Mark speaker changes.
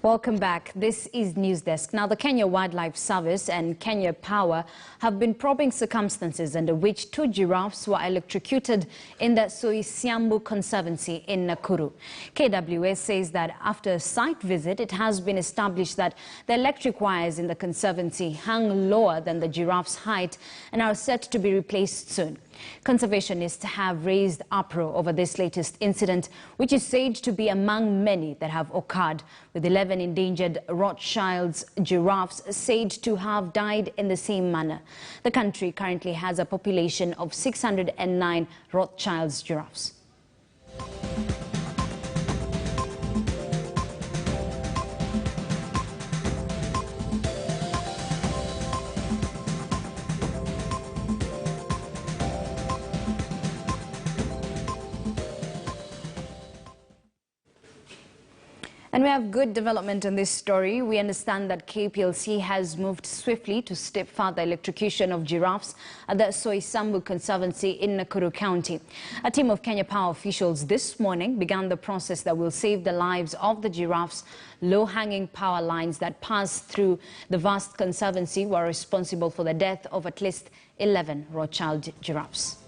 Speaker 1: Welcome back. This is News Desk. Now, the Kenya Wildlife Service and Kenya Power have been probing circumstances under which 2 giraffes were electrocuted in the Soysambu conservancy in Nakuru. KWS says that after a site visit, it has been established that the electric wires in the conservancy hung lower than the giraffes' height and are set to be replaced soon. Conservationists have raised uproar over this latest incident, which is said to be among many that have occurred, with 11 endangered Rothschild's giraffes said to have died in the same manner. The country currently has a population of 609 Rothschild's giraffes. And we have good development in this story. We understand that KPLC has moved swiftly to stop further electrocution of giraffes at the Soysambu Conservancy in Nakuru County. A team of Kenya Power officials this morning began the process that will save the lives of the giraffes. Low-hanging power lines that pass through the vast conservancy were responsible for the death of at least 11 Rothschild giraffes.